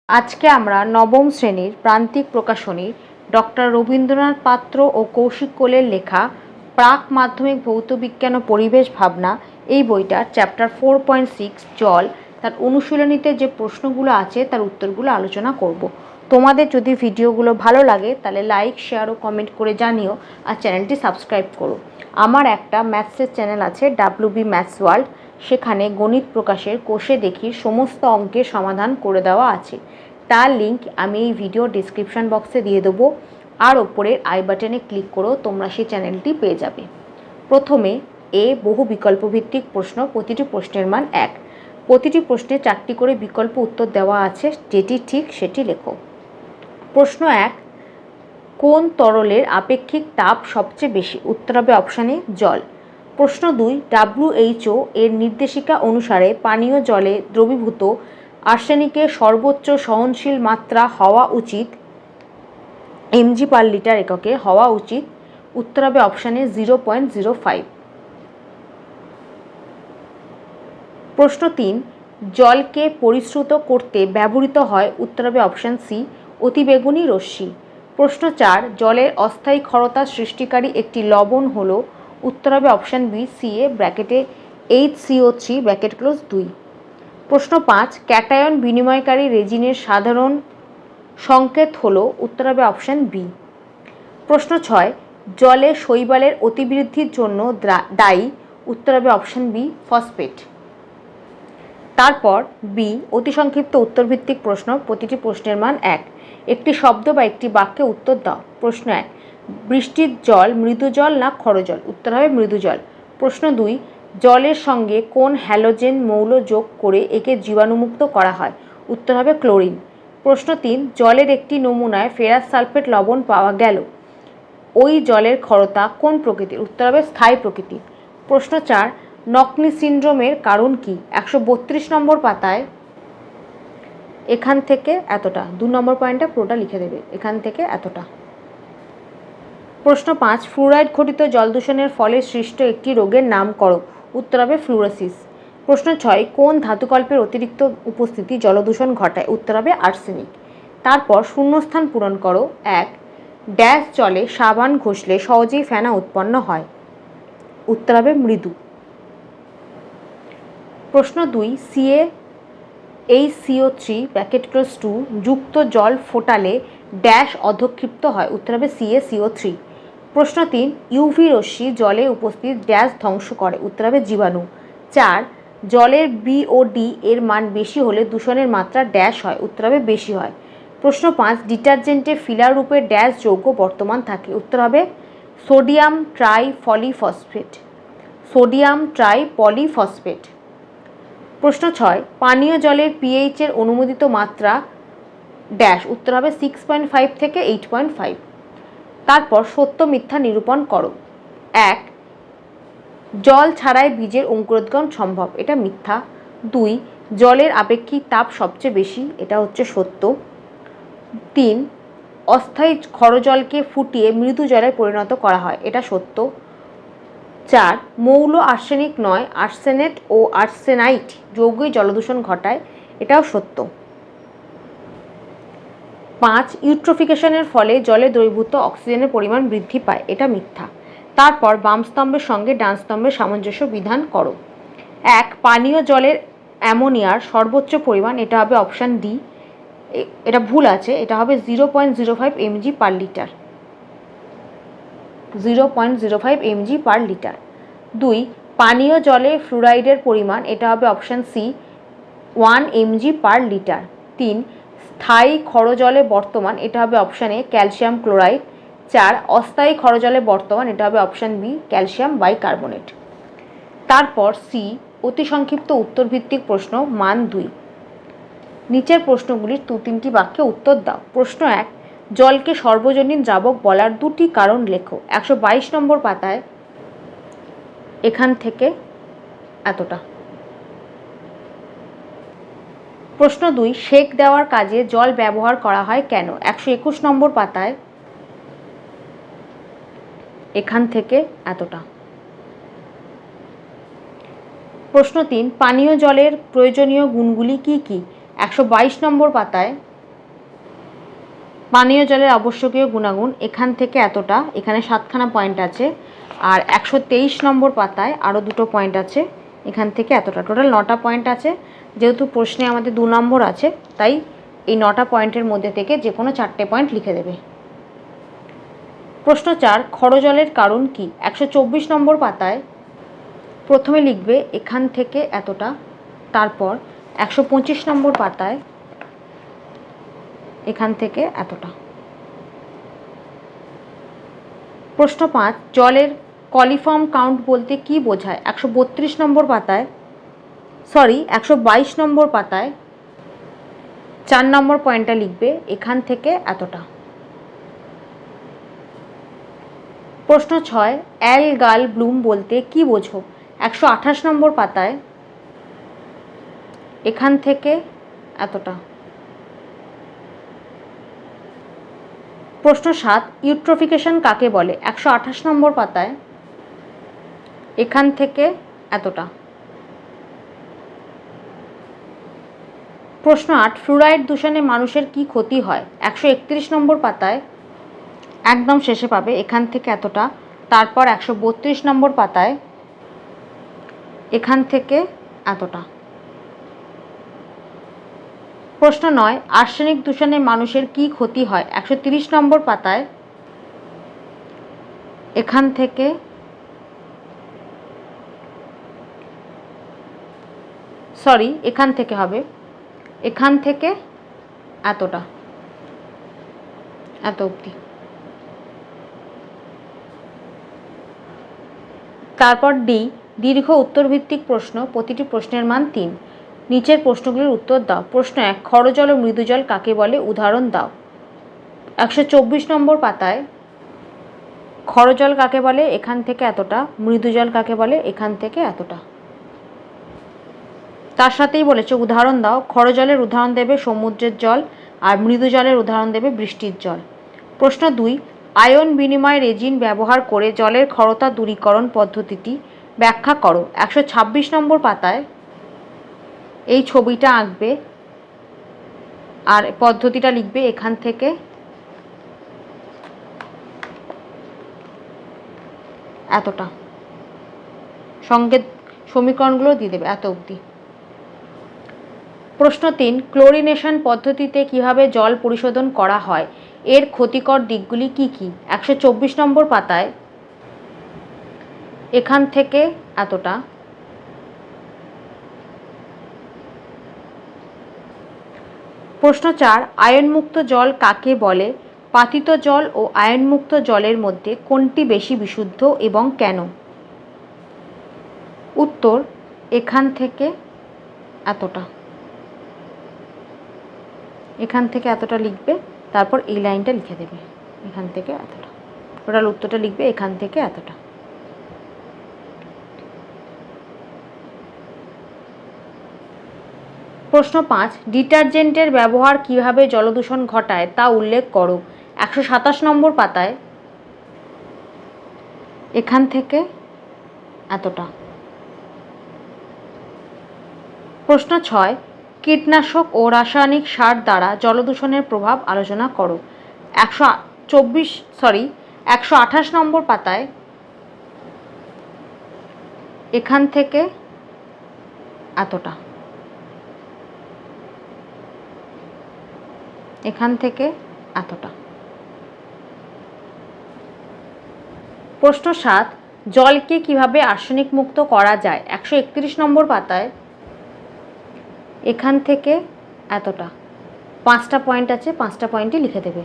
আজকে আমরা নবম শ্রেণীর প্রান্তিক প্রকাশনী ডক্টর রবীন্দ্রনাথ পাত্র ও কৌশিক কোলের লেখা প্রাক মাধ্যমিক ভৌতবিজ্ঞান ও পরিবেশ ভাবনা এই বইটার চ্যাপ্টার 4.6 জল তার অনুশীলনীতে যে প্রশ্নগুলো আছে তার উত্তরগুলো আলোচনা করব। তোমাদের যদি ভিডিওগুলো ভালো লাগে তাহলে লাইক, শেয়ার ও কমেন্ট করে জানিও, আর চ্যানেলটি সাবস্ক্রাইব করো। আমার একটা ম্যাথসের চ্যানেল আছে WB ম্যাথস ওয়ার্ল্ড, সেখানে গণিত প্রকাশের কোষে দেখি সমস্ত অঙ্কের সমাধান করে দেওয়া আছে। তার লিঙ্ক আমি এই ভিডিও ডিসক্রিপশন বক্সে দিয়ে দেবো, আর ওপরের আই বাটনে ক্লিক করেও তোমরা সেই চ্যানেলটি পেয়ে যাবে। প্রথমে বহু বিকল্প ভিত্তিক প্রশ্ন, প্রতিটি প্রশ্নের মান 1। প্রতিটি প্রশ্নে 4টি করে বিকল্প উত্তর দেওয়া আছে, যেটি ঠিক সেটি লেখো। প্রশ্ন 1, কোন তরলের আপেক্ষিক তাপ সবচেয়ে বেশি? উত্তর হবে অপশানে জল। প্রশ্ন 2, WHO এর নির্দেশিকা অনুসারে পানীয় জলে দ্রবীভূত আর্সেনিকের সর্বোচ্চ সহনশীল মাত্রা হওয়া উচিত mg/লিটার এককে হওয়া উচিত। উত্তর হবে অপশানে 0.05। প্রশ্ন 3, জলকে পরিশ্রুত করতে ব্যবহৃত হয়? উত্তর হবে অপশান সি, অতিবেগুনি রশ্মি। প্রশ্ন 4, জলের অস্থায়ী ক্ষরতা সৃষ্টিকারী একটি লবণ হল? উত্তর হবে অপশান বি, CA ব্র্যাকেটে HCO3 ব্র্যাকেট ক্লোজ 2। প্রশ্ন 5, ক্যাটায়ন বিনিময়কারী রেজিনের সাধারণ সংকেত হল? উত্তর হবে অপশান বি। প্রশ্ন 6, জলে শৈবালের অতিবৃদ্ধির জন্য দায়ী? উত্তর হবে অপশান বি, ফসফেট। তারপর বি, অতি সংক্ষিপ্ত উত্তরভিত্তিক প্রশ্ন, প্রতিটি প্রশ্নের মান 1। একটি শব্দ বা একটি বাক্যে উত্তর দাও। প্রশ্ন 1, বৃষ্টির জল মৃদু জল না ক্ষরজল? উত্তর হবে মৃদু জল। প্রশ্ন 2, জলের সঙ্গে কোন হ্যালোজেন মৌল যোগ করে একে জীবাণুমুক্ত করা হয়? উত্তর হবে ক্লোরিন। প্রশ্ন 3, জলের একটি নমুনায় ফেরাস সালফেট লবণ পাওয়া গেল, ওই জলের ক্ষরতা কোন প্রকৃতির? উত্তর হবে স্থায়ী প্রকৃতির। প্রশ্ন 4, নকনি সিন্ড্রোমের কারণ কি? 132 নম্বর পাতায় এখান থেকে এতটা, 2 নম্বর পয়েন্টটা পুরোটা লিখে দেবে, এখান থেকে এতটা। প্রশ্ন 5, ফ্লুরাইড ঘটিত জল দূষণের ফলে সৃষ্ট একটি রোগের নাম করো। উত্তর হবে ফ্লুরোসিস। প্রশ্ন 6, কোন ধাতুকল্পের অতিরিক্ত উপস্থিতি জলদূষণ ঘটায়? উত্তর হবে আর্সেনিক। তারপর শূন্যস্থান পূরণ করো। 1, ড্যাশ জলে সাবান ঘষলে সহজেই ফেনা উৎপন্ন হয়? উত্তর হবে মৃদু। প্রশ্ন 2, CaHCO3 ব্র্যাকেট ক্লোজ 2 যুক্ত জল ফোটালে ড্যাশ অধক্ষিপ্ত হয়? উত্তর হবে CaCO3। প্রশ্ন 3, ইউভি রশ্মি জলে উপস্থিত ড্যাশ ধ্বংস করে? উত্তর হবে জীবাণু। 4, জলের BOD এর মান বেশি হলে দূষণের মাত্রা ড্যাশ হয়? উত্তর হবে বেশি হয়। প্রশ্ন 5, ডিটারজেন্টে ফিলার রূপে ড্যাশ যৌগ বর্তমান থাকে? উত্তর হবে সোডিয়াম ট্রাইপলিফসফেট। সোডিয়াম ট্রাইপলিফসফেট। প্রশ্ন 6, পানীয় জলের pH এর অনুমোদিত মাত্রা ড্যাশ? উত্তর হবে 6.5 থেকে 8.5। তারপর সত্য মিথ্যা নিরূপণ করো। 1, জল ছাড়াই বীজের অঙ্কুরোদ্গম সম্ভব, এটা মিথ্যা। 2, জলের আপেক্ষিক তাপ সবচেয়ে বেশি, এটা হচ্ছে সত্য। 3, অস্থায়ী ক্ষরজলকে ফুটিয়ে মৃদু জলে পরিণত করা হয়, এটা সত্য। 4, মৌল আর্সেনিক নয়, আর্সেনেট ও আর্সেনাইট যৌগই জলদূষণ ঘটায়, এটাও সত্য। 5, ইউট্রোফিকেশনের ফলে জলে দ্রবীভূত অক্সিজেনের পরিমাণ বৃদ্ধি পায়, এটা মিথ্যা। তারপর বাম স্তম্ভের সঙ্গে ডান স্তম্ভের সামঞ্জস্য বিধান করো। 1, পানীয় জলের অ্যামোনিয়ার সর্বোচ্চ পরিমাণ, এটা হবে অপশান ডি, এটা ভুল আছে, এটা হবে 0.05 mg/লিটার। 0.05 mg/লিটার। 2, পানীয় জলে ফ্লুরাইডের পরিমাণ, এটা হবে অপশান সি, 1 mg/লিটার। 3, স্থায়ী ক্ষরজলে বর্তমান, এটা হবে অপশান এ, ক্যালসিয়াম ক্লোরাইড। 4, অস্থায়ী ক্ষরজলে বর্তমান, এটা হবে অপশান বি, ক্যালসিয়াম বাইকার্বনেট। তারপর সি, অতি সংক্ষিপ্ত উত্তরভিত্তিক প্রশ্ন, মান 2। নিচের প্রশ্নগুলির 2-3টি বাক্যে উত্তর দাও। প্রশ্ন 1, জলকে সর্বজনীন দ্রাবক বলার 2টি কারণ লেখো। 122 নম্বর পাতায় এখান থেকে এতটা। প্রশ্ন 2, সেক দেওয়ার কাজে জল ব্যবহার করা হয় কেন? 121 নম্বর পাতায় এখান থেকে এতটা। প্রশ্ন 3, পানীয় জলের প্রয়োজনীয় গুণগুলি কি কি? 122 নম্বর পাতায় পানীয় জলের আবশ্যকীয় গুণাগুণ এখান থেকে এতটা, এখানে 7খানা পয়েন্ট আছে। আর 123 নম্বর পাতায় আরও 2টো পয়েন্ট আছে, এখান থেকে এতটা, টোটাল 9টা পয়েন্ট আছে। যেহেতু প্রশ্নে আমাদের 2 নম্বর আছে, তাই এই 9টা পয়েন্টের মধ্যে থেকে যে কোনো 4টে পয়েন্ট লিখে দেবে। প্রশ্ন 4, ক্ষরজলের কারণ কি? 124 নম্বর পাতায় প্রথমে লিখবে এখান থেকে এতটা, তারপর 125 নম্বর পাতায় এখান থেকে এতটা। প্রশ্ন 5, জলের কলিফর্ম কাউন্ট বলতে কি বোঝায়? 132 নম্বর পাতায় 122 নম্বর পাতায় 4 নম্বর পয়েন্টটা লিখবে এখান থেকে এতটা। প্রশ্ন 6, অ্যালগাল ব্লুম বলতে কি বোঝো? 128 নম্বর পাতায় এখান থেকে এতটা। প্রশ্ন 7, ইউট্রোফিকেশন কাকে বলে? 128 নম্বর পাতায় এখান থেকে এতটা। প্রশ্ন 8, ফ্লুরাইড দূষণে মানুষের কি ক্ষতি হয়? 131 নম্বর পাতায় একদম শেষে পাবে এখান থেকে এতটা, তারপর 132 নম্বর পাতায় এখান থেকে এতটা। প্রশ্ন 9, আর্সেনিক দূষণে মানুষের কি ক্ষতি হয়? 130 নম্বর পাতায় এখান থেকে এখান থেকে হবে এখান থেকে এতটা, এত অবধি। তারপর ডি, দীর্ঘ উত্তরভিত্তিক প্রশ্ন, প্রতিটি প্রশ্নের মান 3। নিচের প্রশ্নগুলির উত্তর দাও। প্রশ্ন 1, ক্ষরজল ও মৃদুজল কাকে বলে? উদাহরণ দাও। 124 নম্বর পাতায় ক্ষরজল কাকে বলে? এখান থেকে এতটা। মৃদুজল কাকে বলে? এখান থেকে এতটা। তার সাথেই বলেছে উদাহরণ দাও। ক্ষরজলের উদাহরণ দেবে সমুদ্রের জল, আর মৃদুজলের উদাহরণ দেবে বৃষ্টির জল। প্রশ্ন 2, আয়ন বিনিময় রেজিন ব্যবহার করে জলের ক্ষরতা দূরীকরণ পদ্ধতিটি ব্যাখ্যা করো। 126 নম্বর পাতায় এই ছবিটা আঁকবে আর পদ্ধতিটা লিখবে এখান থেকে এতটা, সঙ্গে সমীকরণগুলো দিয়ে দেবে এত অবধি। প্রশ্ন 3, ক্লোরিনেশন পদ্ধতিতে কিভাবে জল পরিশোধন করা হয়? এর ক্ষতিকর দিকগুলি কি কি? 124 নম্বর পাতায় এখান থেকে এতটা। প্রশ্ন 4, আয়নমুক্ত জল কাকে বলে? পাতিত জল ও আয়নমুক্ত জলের মধ্যে কোনটি বেশি বিশুদ্ধ এবং কেন? উত্তর এখান থেকে এতটা, এখান থেকে এতটা লিখবে, তারপর এই লাইনটা লিখে দেবে এখান থেকে এতটা। টোটাল উত্তরটা লিখবে এখান থেকে এতটা। প্রশ্ন 5, ডিটারজেন্টের ব্যবহার কিভাবে জলদূষণ ঘটায় তা উল্লেখ করো। 127 নম্বর পাতায় এখান থেকে এতটা। প্রশ্ন 6, কীটনাশক ও রাসায়নিক সার দ্বারা জলদূষণের প্রভাব আলোচনা করো। 128 নম্বর পাতায় এখান থেকে এতটা, এখান থেকে এতটা। প্রশ্ন 7, জলকে কিভাবে আর্সেনিক মুক্ত করা যায়? 131 নম্বর পাতায় এখান থেকে এতটা। 5টা পয়েন্ট আছে, 5টা পয়েন্টই লিখে দেবে।